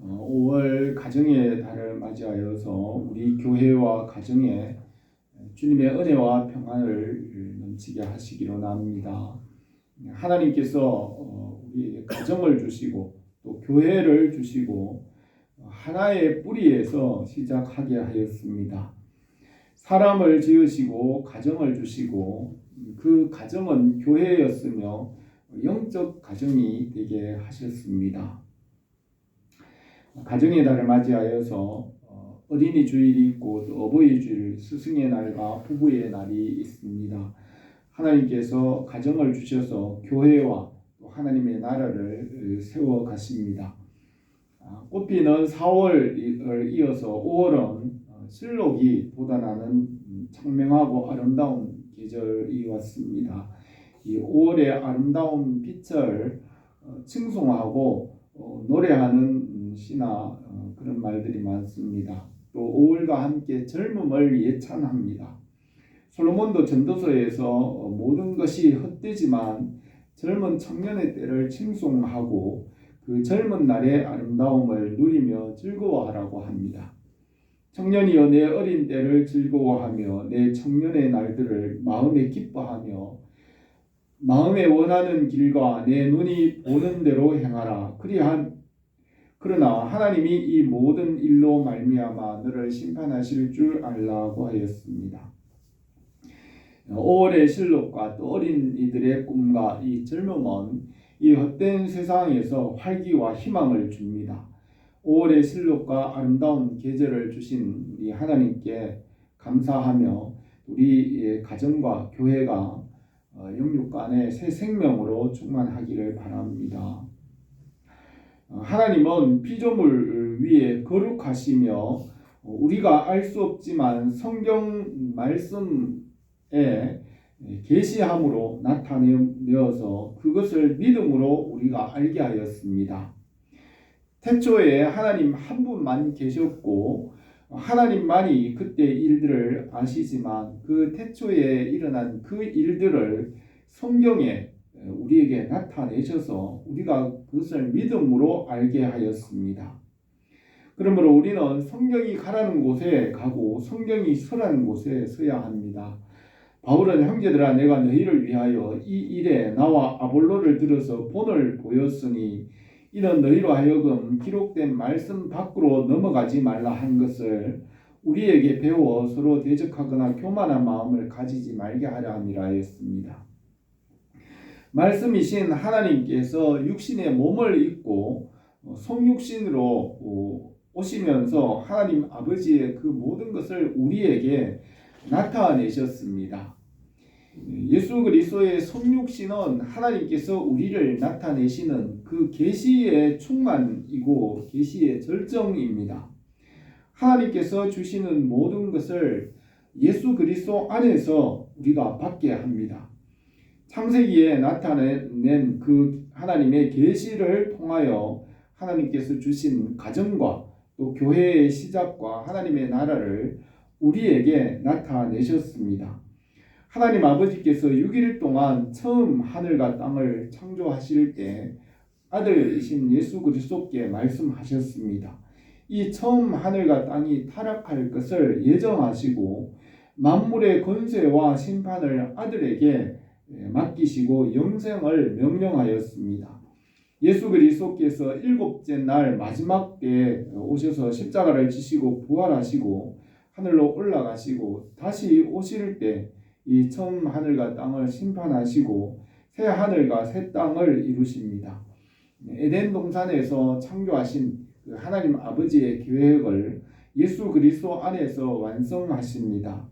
5월 가정의 달을 맞이하여서 우리 교회와 가정에 주님의 은혜와 평안을 넘치게 하시기로 원합니다. 하나님께서 우리에게 가정을 주시고 또 교회를 주시고 하나의 뿌리에서 시작하게 하였습니다. 사람을 지으시고 가정을 주시고 그 가정은 교회였으며 영적 가정이 되게 하셨습니다. 가정의 달을 맞이하여서 어린이 주일이 있고 또 어버이 주일, 스승의 날과 부부의 날이 있습니다. 하나님께서 가정을 주셔서 교회와 또 하나님의 나라를 세워 가십니다. 꽃피는 4월을 이어서 5월은 실록이 돋아나는 청명하고 아름다운 계절이 왔습니다. 이 5월의 아름다운 빛을 칭송하고 노래하는 시나 그런 말들이 많습니다. 또 5월과 함께 젊음을 예찬합니다. 솔로몬도 전도서에서 모든 것이 헛되지만 젊은 청년의 때를 칭송하고 그 젊은 날의 아름다움을 누리며 즐거워하라고 합니다. 청년이여 내 어린 때를 즐거워하며 내 청년의 날들을 마음에 기뻐하며 마음에 원하는 길과 내 눈이 보는 대로 행하라. 그러나 하나님이 이 모든 일로 말미암아 너를 심판하실 줄 알라고 하였습니다. 5월의 실록과 또 어린이들의 꿈과 이 젊음은 이 헛된 세상에서 활기와 희망을 줍니다. 5월의 실록과 아름다운 계절을 주신 우리 하나님께 감사하며 우리 가정과 교회가 영육간의 새 생명으로 충만하기를 바랍니다. 하나님은 피조물 위에 거룩하시며 우리가 알 수 없지만 성경 말씀에 계시함으로 나타내어서 그것을 믿음으로 우리가 알게 하였습니다. 태초에 하나님 한 분만 계셨고 하나님만이 그때 일들을 아시지만 그 태초에 일어난 그 일들을 성경에 우리에게 나타내셔서 우리가 그것을 믿음으로 알게 하였습니다. 그러므로 우리는 성경이 가라는 곳에 가고 성경이 서라는 곳에 서야 합니다. 바울은 형제들아 내가 너희를 위하여 이 일에 나와 아볼로를 들어서 본을 보였으니 이는 너희로 하여금 기록된 말씀 밖으로 넘어가지 말라 한 것을 우리에게 배워 서로 대적하거나 교만한 마음을 가지지 말게 하려 함이라 하였습니다. 말씀이신 하나님께서 육신의 몸을 입고 성육신으로 오시면서 하나님 아버지의 그 모든 것을 우리에게 나타내셨습니다. 예수 그리스도의 성육신은 하나님께서 우리를 나타내시는 그 계시의 충만이고 계시의 절정입니다. 하나님께서 주시는 모든 것을 예수 그리스도 안에서 우리가 받게 합니다. 창세기에 나타낸 그 하나님의 계시를 통하여 하나님께서 주신 가정과 또 교회의 시작과 하나님의 나라를 우리에게 나타내셨습니다. 하나님 아버지께서 6일 동안 처음 하늘과 땅을 창조하실 때 아들이신 예수 그리스도께 말씀하셨습니다. 이 처음 하늘과 땅이 타락할 것을 예정하시고 만물의 권세와 심판을 아들에게 맡기시고 영생을 명령하였습니다. 예수 그리스도께서 일곱째 날 마지막 때에 오셔서 십자가를 지시고 부활하시고 하늘로 올라가시고 다시 오실 때 이 처음 하늘과 땅을 심판하시고 새 하늘과 새 땅을 이루십니다. 에덴 동산에서 창조하신 그 하나님 아버지의 계획을 예수 그리스도 안에서 완성하십니다.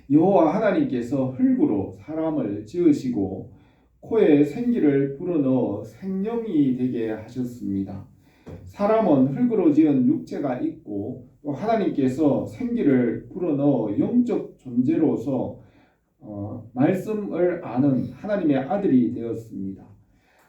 여호와 하나님께서 흙으로 사람을 지으시고 코에 생기를 불어넣어 생명이 되게 하셨습니다. 사람은 흙으로 지은 육체가 있고 또 하나님께서 생기를 불어넣어 영적 존재로서 말씀을 아는 하나님의 아들이 되었습니다.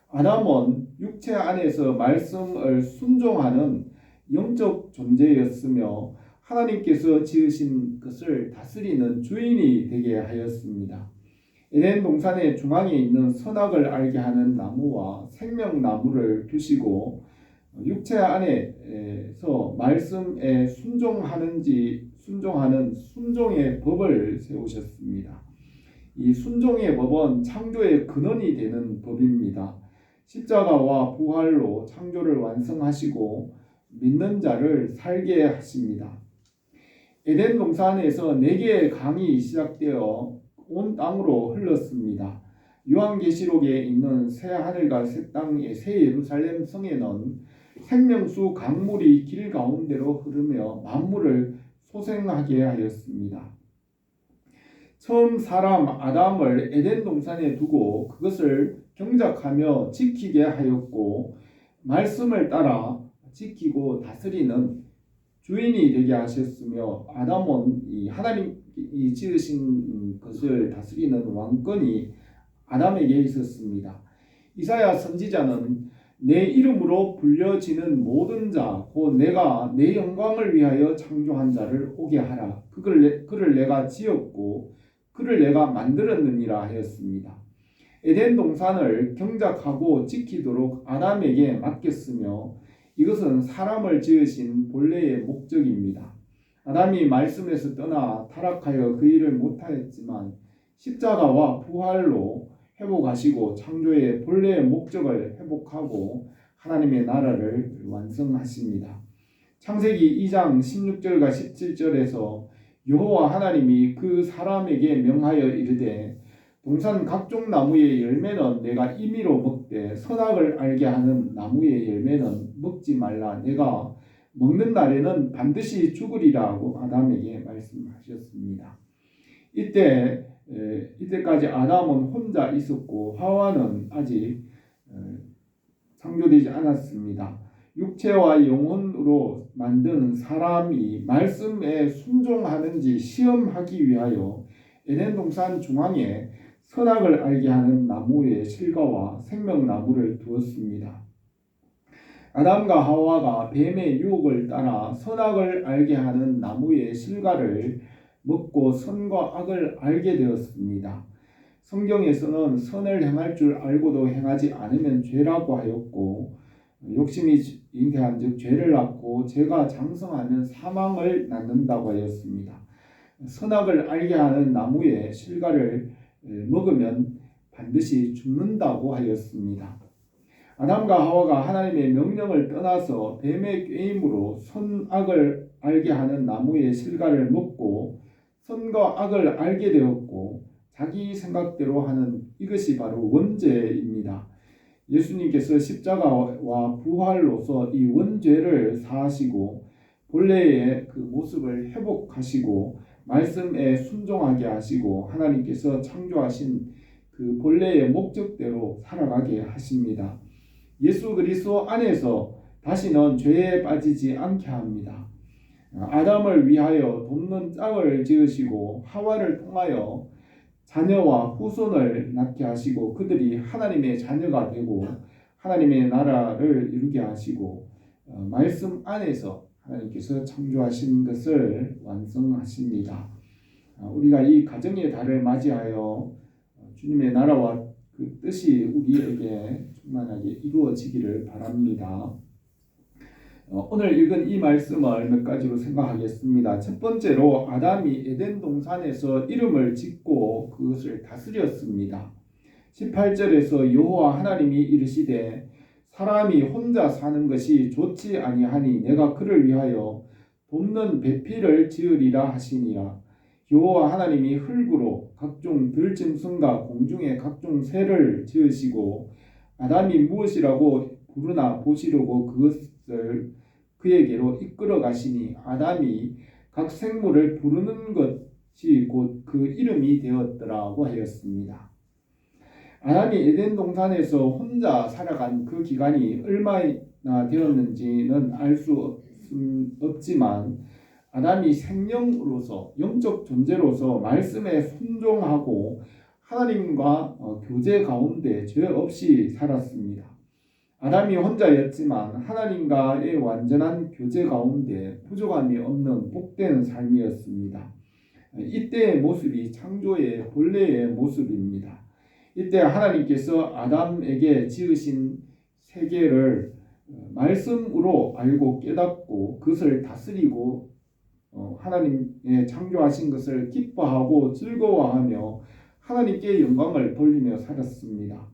아담은 육체 안에서 말씀을 순종하는 영적 존재였으며 하나님께서 지으신 것을 다스리는 주인이 되게 하였습니다. 에덴 동산의 중앙에 있는 선악을 알게 하는 나무와 생명나무를 두시고 육체 안에서 말씀에 순종하는 순종의 법을 세우셨습니다. 이 순종의 법은 창조의 근원이 되는 법입니다. 십자가와 부활로 창조를 완성하시고 믿는 자를 살게 하십니다. 에덴 동산에서 4개의 강이 시작되어 온 땅으로 흘렀습니다. 요한계시록에 있는 새 하늘과 새 땅의 새 예루살렘 성에는 생명수 강물이 길 가운데로 흐르며 만물을 소생하게 하였습니다. 처음 사람 아담을 에덴 동산에 두고 그것을 경작하며 지키게 하였고 말씀을 따라 지키고 다스리는 주인이 되게 하셨으며 아담은 이 하나님이 지으신 것을 다스리는 왕권이 아담에게 있었습니다. 이사야 선지자는 내 이름으로 불려지는 모든 자 곧 내가 내 영광을 위하여 창조한 자를 오게 하라. 그를 내가 지었고 그를 내가 만들었느니라 하였습니다. 에덴 동산을 경작하고 지키도록 아담에게 맡겼으며 이것은 사람을 지으신 본래의 목적입니다. 아담이 말씀에서 떠나 타락하여 그 일을 못하였지만 십자가와 부활로 회복하시고 창조의 본래의 목적을 회복하고 하나님의 나라를 완성하십니다. 창세기 2장 16절과 17절에서 여호와 하나님이 그 사람에게 명하여 이르되 동산 각종 나무의 열매는 내가 임의로 먹되 선악을 알게 하는 나무의 열매는 먹지 말라. 내가 먹는 날에는 반드시 죽으리라고 아담에게 말씀하셨습니다. 이때까지 아담은 혼자 있었고 하와는 아직 창조되지 않았습니다. 육체와 영혼으로 만든 사람이 말씀에 순종하는지 시험하기 위하여 에덴 동산 중앙에 선악을 알게 하는 나무의 실과와 생명나무를 두었습니다. 아담과 하와가 뱀의 유혹을 따라 선악을 알게 하는 나무의 실과를 먹고 선과 악을 알게 되었습니다. 성경에서는 선을 행할 줄 알고도 행하지 않으면 죄라고 하였고 욕심이 잉태한 즉 죄를 낳고 죄가 장성하면 사망을 낳는다고 하였습니다. 선악을 알게 하는 나무의 실과를 먹으면 반드시 죽는다고 하였습니다. 아담과 하와가 하나님의 명령을 떠나서 뱀의 꾀임으로 선악을 알게 하는 나무의 실과를 먹고 선과 악을 알게 되었고 자기 생각대로 하는 이것이 바로 원죄입니다. 예수님께서 십자가와 부활로서 이 원죄를 사하시고 본래의 그 모습을 회복하시고 말씀에 순종하게 하시고 하나님께서 창조하신 그 본래의 목적대로 살아가게 하십니다. 예수 그리스도 안에서 다시는 죄에 빠지지 않게 합니다. 아담을 위하여 돕는 짝을 지으시고 하와를 통하여 자녀와 후손을 낳게 하시고 그들이 하나님의 자녀가 되고 하나님의 나라를 이루게 하시고 말씀 안에서 하나님께서 창조하신 것을 완성하십니다. 우리가 이 가정의 달을 맞이하여 주님의 나라와 그 뜻이 우리에게 충만하게 이루어지기를 바랍니다. 오늘 읽은 이 말씀을 몇 가지로 생각하겠습니다. 첫 번째로 아담이 에덴 동산에서 이름을 짓고 그것을 다스렸습니다. 18절에서 여호와 하나님이 이르시되 사람이 혼자 사는 것이 좋지 아니하니 내가 그를 위하여 돕는 배필을 지으리라 하시니라. 여호와 하나님이 흙으로 각종 들짐승과 공중의 각종 새를 지으시고 아담이 무엇이라고 부르나 보시려고 그것을 그에게로 이끌어 가시니 아담이 각 생물을 부르는 것이 곧 그 이름이 되었더라고 하였습니다. 아담이 에덴 동산에서 혼자 살아간 그 기간이 얼마나 되었는지는 알 수 없지만 아담이 생명으로서 영적 존재로서 말씀에 순종하고 하나님과 교제 가운데 죄 없이 살았습니다. 아담이 혼자였지만 하나님과의 완전한 교제 가운데 부족함이 없는 복된 삶이었습니다. 이때의 모습이 창조의 본래의 모습입니다. 이때 하나님께서 아담에게 지으신 세계를 말씀으로 알고 깨닫고 그것을 다스리고 하나님의 창조하신 것을 기뻐하고 즐거워하며 하나님께 영광을 돌리며 살았습니다.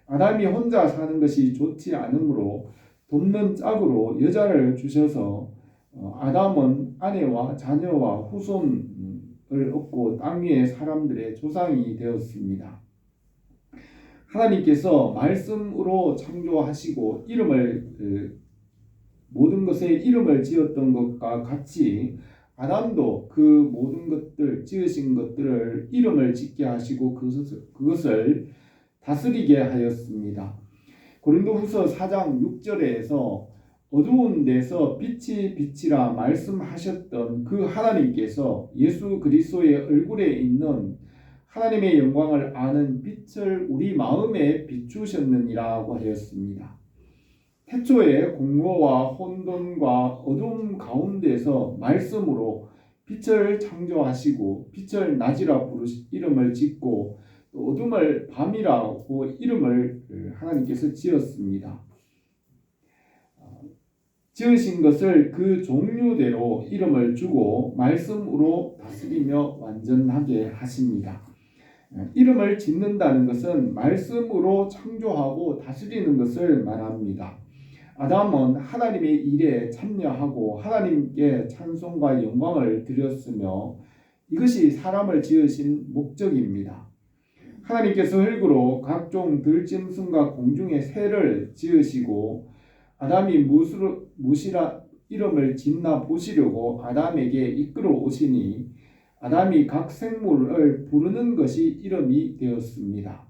아담이 혼자 사는 것이 좋지 않으므로 돕는 짝으로 여자를 주셔서 아담은 아내와 자녀와 후손을 얻고 땅 위의 사람들의 조상이 되었습니다. 하나님께서 말씀으로 창조하시고 모든 것에 이름을 지었던 것과 같이 아담도 그 모든 것들 지으신 것들을 이름을 짓게 하시고 그것을 다스리게 하였습니다. 고린도후서 4장 6절에서 어두운 데서 빛이 빛이라 말씀하셨던 그 하나님께서 예수 그리스도의 얼굴에 있는 하나님의 영광을 아는 빛을 우리 마음에 비추셨느니라고 하였습니다. 태초에 공허와 혼돈과 어둠 가운데서 말씀으로 빛을 창조하시고 빛을 낮이라 이름을 짓고 또 어둠을 밤이라고 이름을 하나님께서 지었습니다. 지으신 것을 그 종류대로 이름을 주고 말씀으로 다스리며 완전하게 하십니다. 이름을 짓는다는 것은 말씀으로 창조하고 다스리는 것을 말합니다. 아담은 하나님의 일에 참여하고 하나님께 찬송과 영광을 드렸으며 이것이 사람을 지으신 목적입니다. 하나님께서 흙으로 각종 들짐승과 공중의 새를 지으시고 아담이 무엇이라 이름을 짓나 보시려고 아담에게 이끌어 오시니 아담이 각 생물을 부르는 것이 이름이 되었습니다.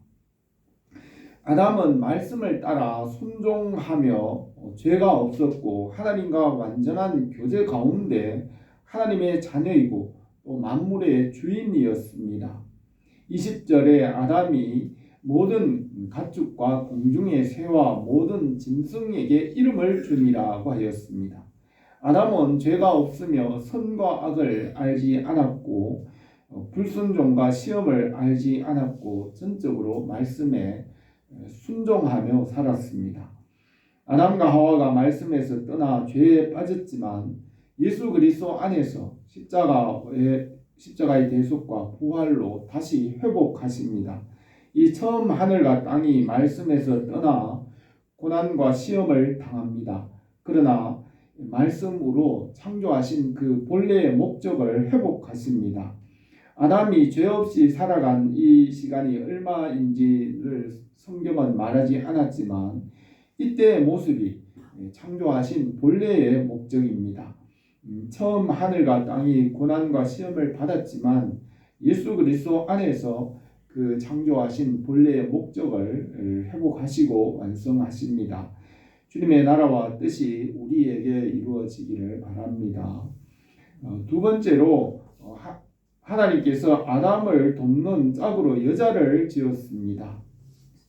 아담은 말씀을 따라 순종하며 죄가 없었고 하나님과 완전한 교제 가운데 하나님의 자녀이고 또 만물의 주인이었습니다. 20절에 아담이 모든 가축과 공중의 새와 모든 짐승에게 이름을 주니라고 하였습니다. 아담은 죄가 없으며 선과 악을 알지 않았고 불순종과 시험을 알지 않았고 전적으로 말씀에 순종하며 살았습니다. 아담과 하와가 말씀에서 떠나 죄에 빠졌지만 예수 그리스도 안에서 십자가의 대속과 부활로 다시 회복하십니다. 이 처음 하늘과 땅이 말씀에서 떠나 고난과 시험을 당합니다. 그러나 말씀으로 창조하신 그 본래의 목적을 회복하십니다. 아담이 죄 없이 살아간 이 시간이 얼마인지를 성경은 말하지 않았지만 이때의 모습이 창조하신 본래의 목적입니다. 처음 하늘과 땅이 고난과 시험을 받았지만 예수 그리스도 안에서 그 창조하신 본래의 목적을 회복하시고 완성하십니다. 주님의 나라와 뜻이 우리에게 이루어지기를 바랍니다. 두 번째로 하나님께서 아담을 돕는 짝으로 여자를 지었습니다.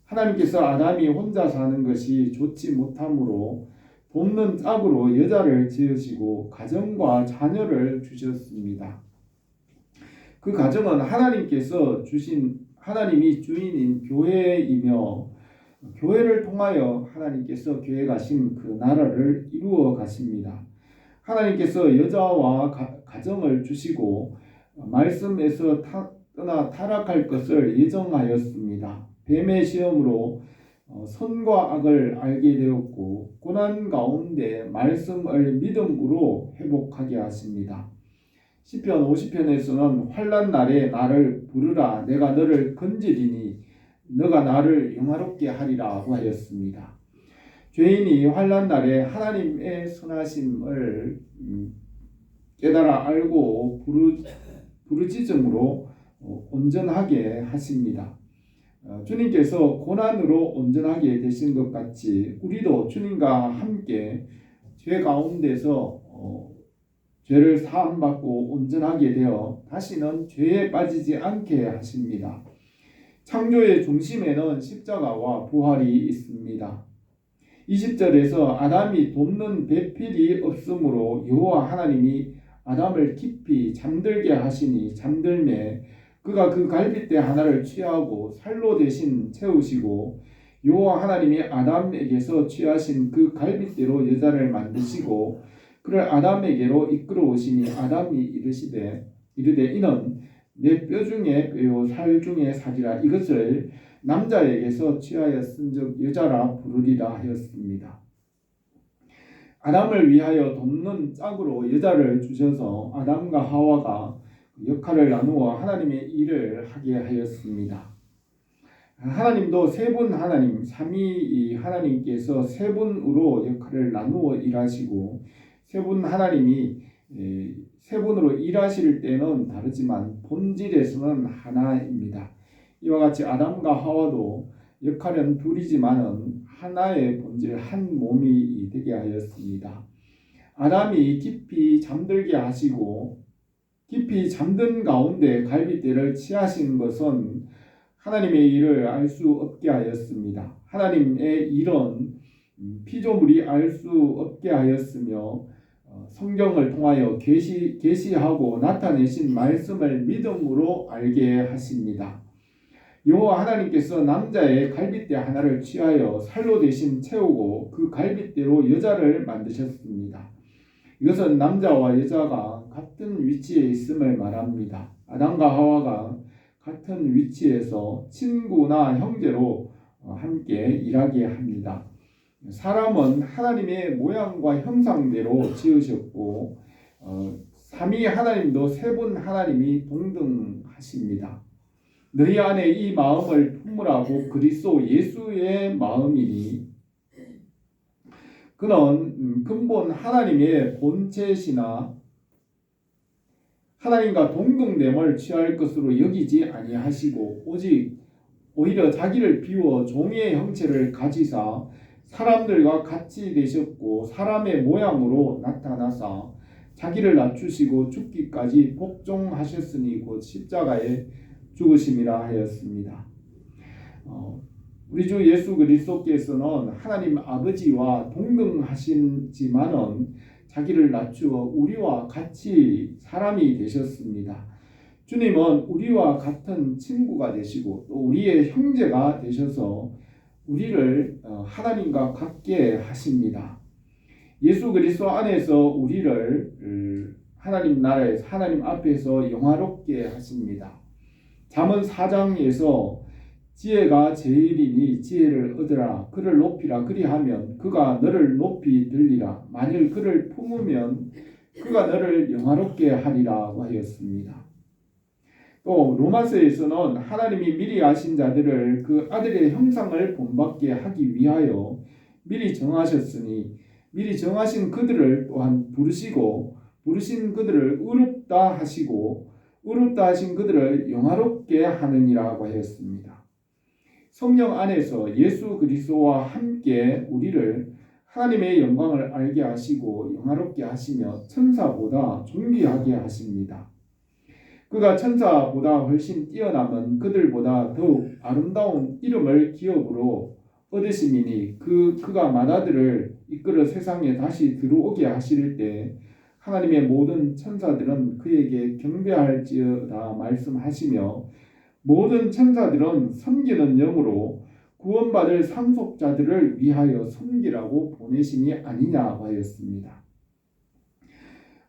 하나님께서 아담이 혼자 사는 것이 좋지 못하므로 돕는 짝으로 여자를 지으시고 가정과 자녀를 주셨습니다. 그 가정은 하나님이 주인인 교회이며 교회를 통하여 하나님께서 계획하신 그 나라를 이루어 가십니다. 하나님께서 여자와 가정을 주시고 말씀에서 떠나 타락할 것을 예정하였습니다. 뱀의 시험으로 선과 악을 알게 되었고 고난 가운데 말씀을 믿음으로 회복하게 하십니다. 시편 50편에서는 환난 날에 나를 부르라 내가 너를 건지리니 너가 나를 영화롭게 하리라고 하였습니다. 죄인이 환난 날에 하나님의 선하심을 깨달아 알고 부르짖음으로 온전하게 하십니다. 주님께서 고난으로 온전하게 되신 것 같이 우리도 주님과 함께 죄 가운데서 죄를 사함받고 온전하게 되어 다시는 죄에 빠지지 않게 하십니다. 창조의 중심에는 십자가와 부활이 있습니다. 20절에서 아담이 돕는 배필이 없으므로 여호와 하나님이 아담을 깊이 잠들게 하시니 잠들매 그가 그 갈빗대 하나를 취하고 살로 대신 채우시고 여호와 하나님이 아담에게서 취하신 그 갈빗대로 여자를 만드시고 그를 아담에게로 이끌어 오시니 아담이 이르되 이는 내 뼈 중에 뼈요 살 중에 살이라 이것을 남자에게서 취하여 쓴즉 여자라 부르리라 하였습니다. 아담을 위하여 돕는 짝으로 여자를 주셔서 아담과 하와가 역할을 나누어 하나님의 일을 하게 하였습니다. 하나님도 세 분 하나님, 삼위 하나님께서 세 분으로 역할을 나누어 일하시고 세 분 하나님이 세 분으로 일하실 때는 다르지만 본질에서는 하나입니다. 이와 같이 아담과 하와도 역할은 둘이지만은 하나의 본질 한 몸이 되게 하였습니다. 아담이 깊이 잠들게 하시고 깊이 잠든 가운데 갈빗대를 취하신 것은 하나님의 일을 알 수 없게 하였습니다. 하나님의 일은 피조물이 알 수 없게 하였으며 성경을 통하여 계시하고 나타내신 말씀을 믿음으로 알게 하십니다. 여호와 하나님께서 남자의 갈빗대 하나를 취하여 살로 대신 채우고 그 갈빗대로 여자를 만드셨습니다. 이것은 남자와 여자가 같은 위치에 있음을 말합니다. 아담과 하와가 같은 위치에서 친구나 형제로 함께 일하게 합니다. 사람은 하나님의 모양과 형상대로 지으셨고 삼위 하나님도 세 분 하나님이 동등하십니다. 너희 안에 이 마음을 품으라고 그리스도 예수의 마음이니 그는 근본 하나님의 본체시나 하나님과 동등됨을 취할 것으로 여기지 아니하시고 오직 오히려 자기를 비워 종의 형체를 가지사 사람들과 같이 되셨고 사람의 모양으로 나타나사 자기를 낮추시고 죽기까지 복종하셨으니 곧 십자가에 죽으심이라 하였습니다. 우리 주 예수 그리스도께서는 하나님 아버지와 동등하시지만은 자기를 낮추어 우리와 같이 사람이 되셨습니다. 주님은 우리와 같은 친구가 되시고 또 우리의 형제가 되셔서 우리를 하나님과 같게 하십니다. 예수 그리스도 안에서 우리를 하나님 나라에서 하나님 앞에서 영화롭게 하십니다. 잠언 4장에서 지혜가 제일이니 지혜를 얻으라. 그를 높이라. 그리하면 그가 너를 높이 들리라. 만일 그를 품으면 그가 너를 영화롭게 하리라고 하였습니다. 또 로마서에서는 하나님이 미리 아신 자들을 그 아들의 형상을 본받게 하기 위하여 미리 정하셨으니 미리 정하신 그들을 또한 부르시고 부르신 그들을 의롭다 하시고 의롭다 하신 그들을 영화롭게 하느니라고 하였습니다. 성령 안에서 예수 그리스도와 함께 우리를 하나님의 영광을 알게 하시고 영화롭게 하시며 천사보다 존귀하게 하십니다. 그가 천사보다 훨씬 뛰어남은 그들보다 더욱 아름다운 이름을 기업으로 얻으심이니 그가 마다들을 이끌어 세상에 다시 들어오게 하실 때 하나님의 모든 천사들은 그에게 경배할지어다 말씀하시며 모든 천사들은 섬기는 영으로 구원받을 상속자들을 위하여 섬기라고 보내심이 아니냐고 하였습니다.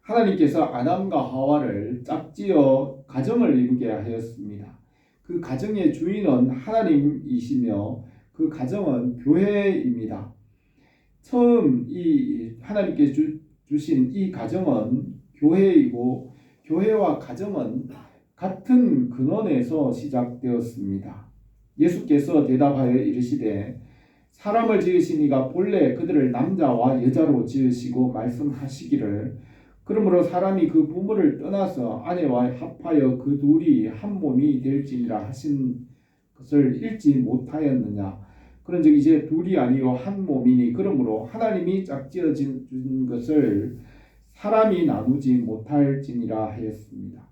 하나님께서 아담과 하와를 짝지어 가정을 이루게 하였습니다. 그 가정의 주인은 하나님이시며 그 가정은 교회입니다. 처음 이 하나님께서 주신 이 가정은 교회이고 교회와 가정은 같은 근원에서 시작되었습니다. 예수께서 대답하여 이르시되 사람을 지으시니가 본래 그들을 남자와 여자로 지으시고 말씀하시기를 그러므로 사람이 그 부모를 떠나서 아내와 합하여 그 둘이 한 몸이 될지니라 하신 것을 읽지 못하였느냐. 그런즉 이제 둘이 아니요 한 몸이니 그러므로 하나님이 짝지어 준 것을 사람이 나누지 못할지니라 하였습니다.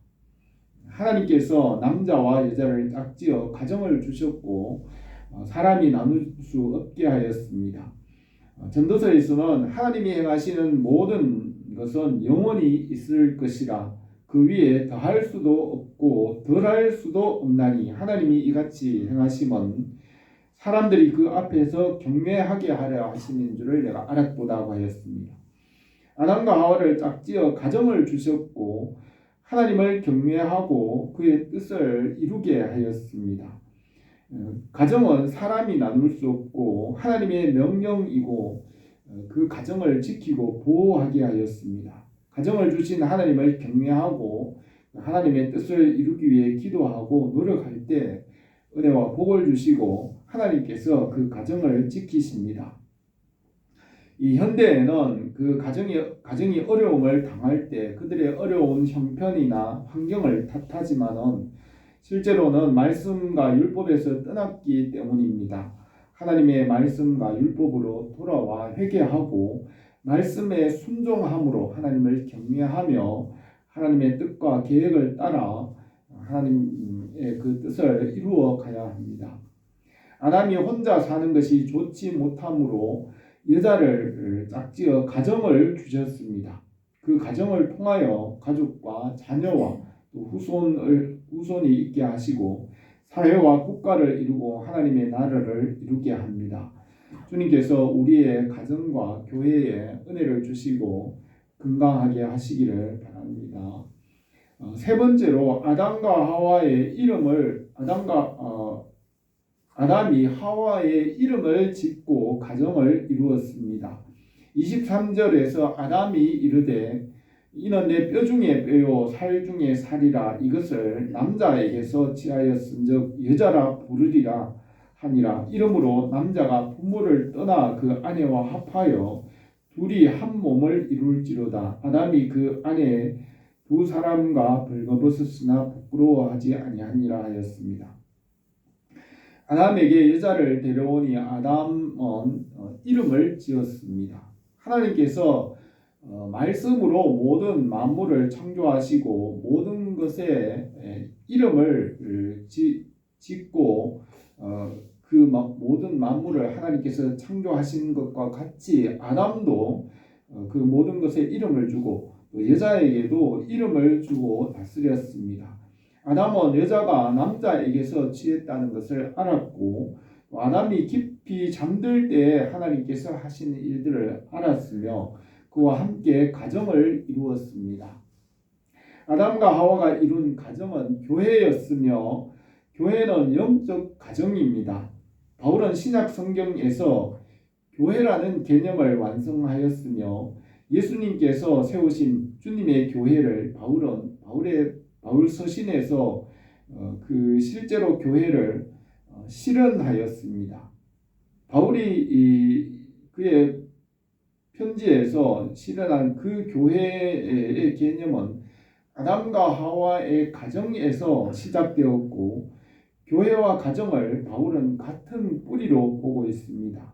하나님께서 남자와 여자를 짝지어 가정을 주셨고 사람이 나눌 수 없게 하였습니다. 전도서에서는 하나님이 행하시는 모든 것은 영원히 있을 것이라 그 위에 더할 수도 없고 덜할 수도 없나니 하나님이 이같이 행하심은 사람들이 그 앞에서 경외하게 하려 하시는 줄을 내가 알았도다고 하였습니다. 아담과 하와를 짝지어 가정을 주셨고 하나님을 경외하고 그의 뜻을 이루게 하였습니다. 가정은 사람이 나눌 수 없고 하나님의 명령이고 그 가정을 지키고 보호하게 하였습니다. 가정을 주신 하나님을 경외하고 하나님의 뜻을 이루기 위해 기도하고 노력할 때 은혜와 복을 주시고 하나님께서 그 가정을 지키십니다. 이 현대에는 그 가정이 어려움을 당할 때 그들의 어려운 형편이나 환경을 탓하지만은 실제로는 말씀과 율법에서 떠났기 때문입니다. 하나님의 말씀과 율법으로 돌아와 회개하고 말씀에 순종함으로 하나님을 경외하며 하나님의 뜻과 계획을 따라 하나님의 그 뜻을 이루어 가야 합니다. 아담이 혼자 사는 것이 좋지 못하므로 여자를 짝지어 가정을 주셨습니다. 그 가정을 통하여 가족과 자녀와 또 후손이 있게 하시고 사회와 국가를 이루고 하나님의 나라를 이루게 합니다. 주님께서 우리의 가정과 교회에 은혜를 주시고 건강하게 하시기를 바랍니다. 세 번째로 아담이 하와의 이름을 짓고 가정을 이루었습니다. 23절에서 아담이 이르되 이는 내 뼈 중에 뼈요 살 중에 살이라 이것을 남자에게서 취하였은즉 여자라 부르리라 하니라. 이러므로 남자가 부모를 떠나 그 아내와 합하여 둘이 한 몸을 이룰지로다. 아담이 그 아내 두 사람과 벌거벗었으나 부끄러워하지 아니하니라 하였습니다. 아담에게 여자를 데려오니 아담은 이름을 지었습니다. 하나님께서 말씀으로 모든 만물을 창조하시고 모든 것에 이름을 짓고 그 모든 만물을 하나님께서 창조하신 것과 같이 아담도 그 모든 것에 이름을 주고 또 여자에게도 이름을 주고 다스렸습니다. 아담은 여자가 남자에게서 취했다는 것을 알았고 아담이 깊이 잠들 때 하나님께서 하시는 일들을 알았으며 그와 함께 가정을 이루었습니다. 아담과 하와가 이룬 가정은 교회였으며 교회는 영적 가정입니다. 바울은 신약 성경에서 교회라는 개념을 완성하였으며 예수님께서 세우신 주님의 교회를 바울 서신에서 그 실제로 교회를 실현하였습니다. 바울이 그의 편지에서 실현한 그 교회의 개념은 아담과 하와의 가정에서 시작되었고 교회와 가정을 바울은 같은 뿌리로 보고 있습니다.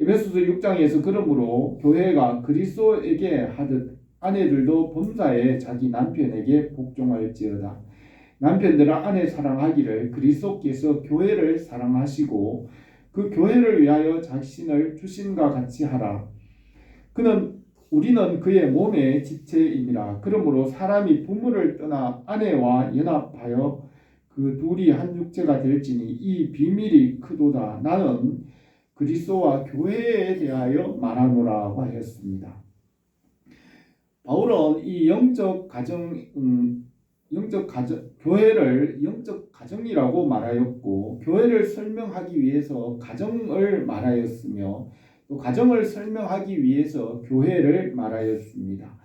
에베소서 6장에서 그러므로 교회가 그리스도에게 하듯 아내들도 본사에 자기 남편에게 복종할지어다. 남편들아 아내 사랑하기를 그리스도께서 교회를 사랑하시고 그 교회를 위하여 자신을 주신과 같이 하라. 우리는 그의 몸의 지체이니라. 그러므로 사람이 부모를 떠나 아내와 연합하여 그 둘이 한 육체가 될지니 이 비밀이 크도다. 나는 그리스도와 교회에 대하여 말하노라고 하였습니다. 바울은 이 교회를 영적 가정이라고 말하였고 교회를 설명하기 위해서 가정을 말하였으며 또 가정을 설명하기 위해서 교회를 말하였습니다.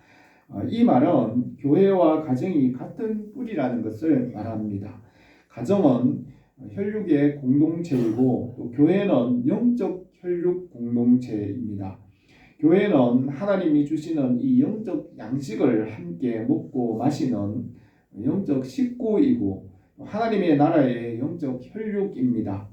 이 말은 교회와 가정이 같은 뿌리라는 것을 말합니다. 가정은 혈육의 공동체이고 또 교회는 영적 혈육 공동체입니다. 교회는 하나님이 주시는 이 영적 양식을 함께 먹고 마시는 영적 식구이고 하나님의 나라의 영적 혈육입니다.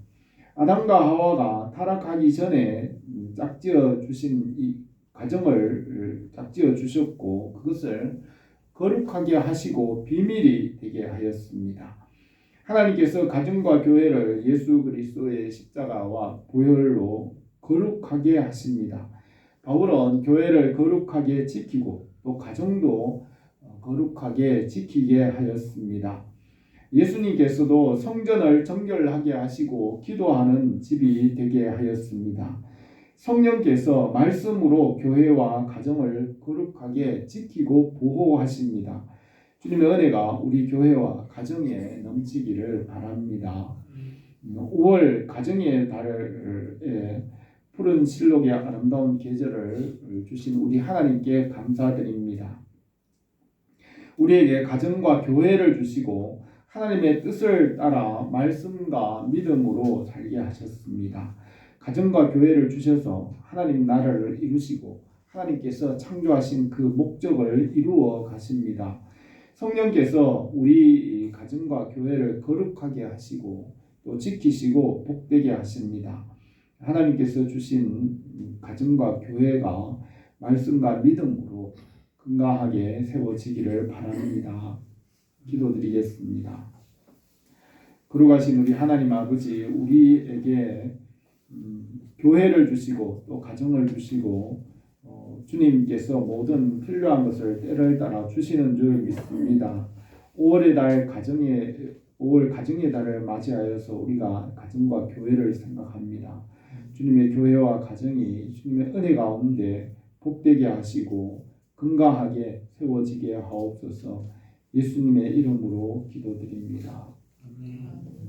아담과 하와가 타락하기 전에 짝지어 주신 이 가정을 짝지어 주셨고 그것을 거룩하게 하시고 비밀이 되게 하였습니다. 하나님께서 가정과 교회를 예수 그리스도의 십자가와 보혈로 거룩하게 하십니다. 바울은 교회를 거룩하게 지키고 또 가정도 거룩하게 지키게 하였습니다. 예수님께서도 성전을 정결하게 하시고 기도하는 집이 되게 하였습니다. 성령께서 말씀으로 교회와 가정을 거룩하게 지키고 보호하십니다. 주님의 은혜가 우리 교회와 가정에 넘치기를 바랍니다. 5월 가정의 달에 푸른 실록의 아름다운 계절을 주신 우리 하나님께 감사드립니다. 우리에게 가정과 교회를 주시고 하나님의 뜻을 따라 말씀과 믿음으로 살게 하셨습니다. 가정과 교회를 주셔서 하나님 나라를 이루시고 하나님께서 창조하신 그 목적을 이루어 가십니다. 성령께서 우리 가정과 교회를 거룩하게 하시고 또 지키시고 복되게 하십니다. 하나님께서 주신 가정과 교회가 말씀과 믿음으로 건강하게 세워지기를 바랍니다. 기도드리겠습니다. 거룩하신 우리 하나님 아버지, 우리에게 교회를 주시고 또 가정을 주시고 주님께서 모든 필요한 것을 때를 따라 주시는 줄 믿습니다. 5월 가정의 달을 맞이하여서 우리가 가정과 교회를 생각합니다. 주님의 교회와 가정이 주님의 은혜 가운데 복되게 하시고 건강하게 세워지게 하옵소서. 예수님의 이름으로 기도드립니다. 아멘.